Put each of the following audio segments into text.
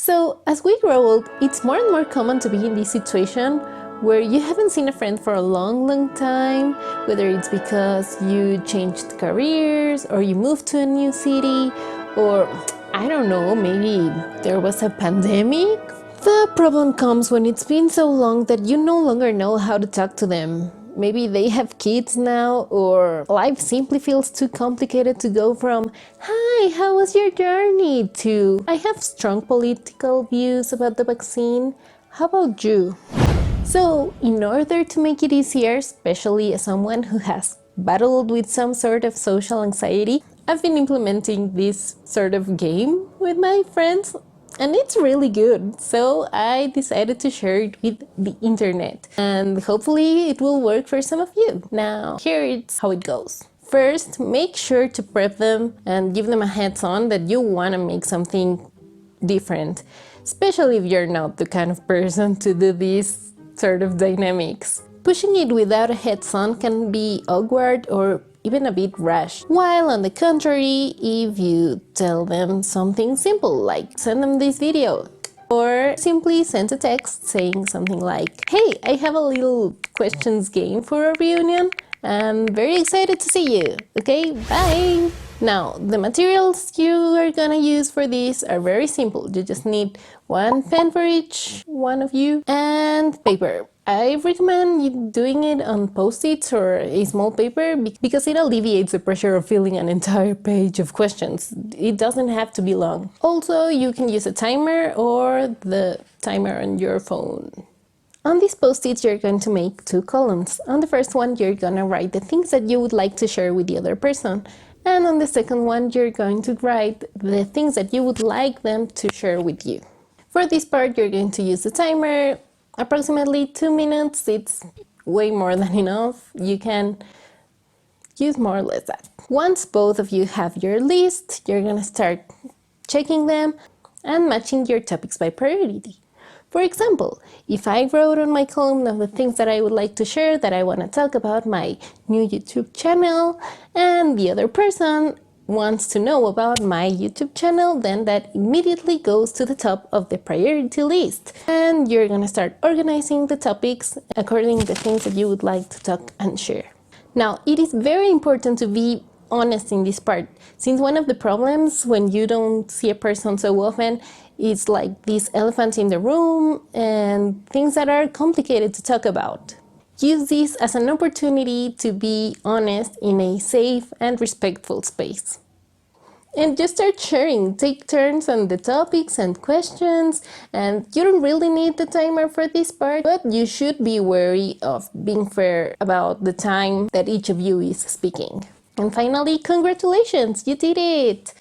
So, as we grow old, it's more and more common to be in this situation where you haven't seen a friend for a long time, whether it's because you changed careers or you moved to a new city, or I don't know, maybe there was a pandemic. The problem comes when it's been so long that you no longer know how to talk to them. Maybe they have kids now, or life simply feels too complicated to go from "Hi, how was your journey?" to "I have strong political views about the vaccine. How about you?" So, in order to make it easier, especially as someone who has battled with some sort of social anxiety, I've been implementing this sort of game with my friends, and it's really good. So I decided to share it with the internet, and hopefully it will work for some of you. Now, here's how it goes. First, make sure to prep them and give them a heads on that you want to make something different, especially if you're not the kind of person to do these sort of dynamics. Pushing it without a heads on can be awkward or even a bit rash, while on the contrary, if you tell them something simple like send them this video, or simply send a text saying something like, "Hey, I have a little questions game for our reunion. I'm very excited to see you. Okay, bye." Now, the materials you are gonna use for this are very simple. You just need one pen for each one of you and paper. I recommend you doing it on post-its or a small paper because it alleviates the pressure of filling an entire page of questions. It doesn't have to be long. Also, you can use a timer or the timer on your phone. On these post-its, you're going to make two columns. On the first one, you're gonna write the things that you would like to share with the other person. And on the second one, you're going to write the things that you would like them to share with you. For this part, you're going to use the timer, approximately 2 minutes. It's way more than enough. You can use more or less that. Once both of you have your list, you're gonna start checking them and matching your topics by priority. For example, if I wrote on my column of the things that I would like to share, that I want to talk about my new YouTube channel, and the other person wants to know about my YouTube channel, then that immediately goes to the top of the priority list. And you're gonna start organizing the topics according to the things that you would like to talk and share. Now, it is very important to be honest in this part, since one of the problems when you don't see a person so often is like these elephants in the room and things that are complicated to talk about. Use this as an opportunity to be honest in a safe and respectful space. And just start sharing, take turns on the topics and questions, and you don't really need the timer for this part, but you should be wary of being fair about the time that each of you is speaking. And finally, congratulations, you did it!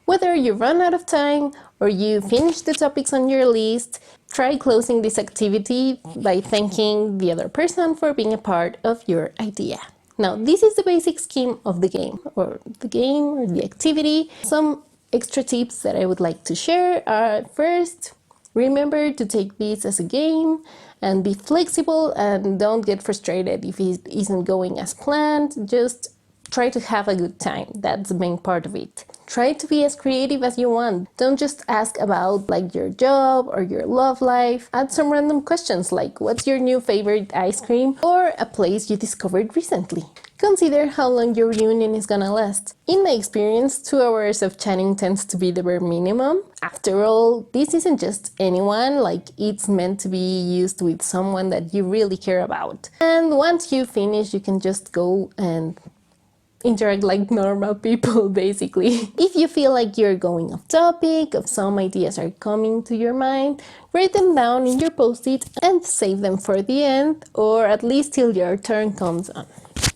Whether you run out of time or you finish the topics on your list, try closing this activity by thanking the other person for being a part of your idea. Now, this is the basic scheme of the game or the activity. Some extra tips that I would like to share are: first, remember to take this as a game and be flexible and don't get frustrated if it isn't going as planned. Just try to have a good time. That's the main part of it. Try to be as creative as you want. Don't just ask about like your job or your love life. Add some random questions like what's your new favorite ice cream or a place you discovered recently. Consider how long your reunion is gonna last. In my experience, 2 hours of chatting tends to be the bare minimum. After all, this isn't just anyone, like it's meant to be used with someone that you really care about. And once you finish, you can just go and interact like normal people, basically. If you feel like you're going off topic, if some ideas are coming to your mind, write them down in your post-it and save them for the end, or at least till your turn comes on.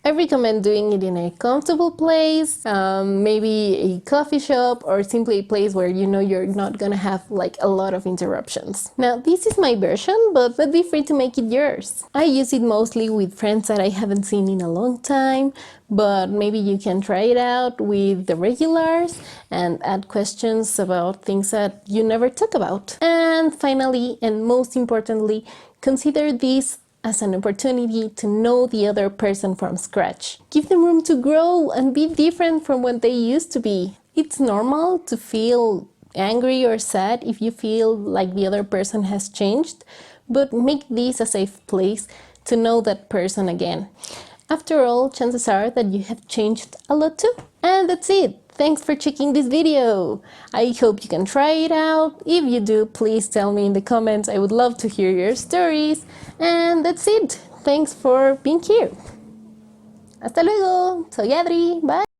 I recommend doing it in a comfortable place, maybe a coffee shop or simply a place where you know you're not gonna have like a lot of interruptions. Now, this is my version, but be free to make it yours. I use it mostly with friends that I haven't seen in a long time, but maybe you can try it out with the regulars and add questions about things that you never talk about. And finally, and most importantly, consider this as an opportunity to know the other person from scratch. Give them room to grow and be different from what they used to be. It's normal to feel angry or sad if you feel like the other person has changed, but make this a safe place to know that person again. After all, chances are that you have changed a lot too. And that's it. Thanks for checking this video. I hope you can try it out. If you do, please tell me in the comments. I would love to hear your stories. And that's it. Thanks for being here. Hasta luego. Soy Adri. Bye.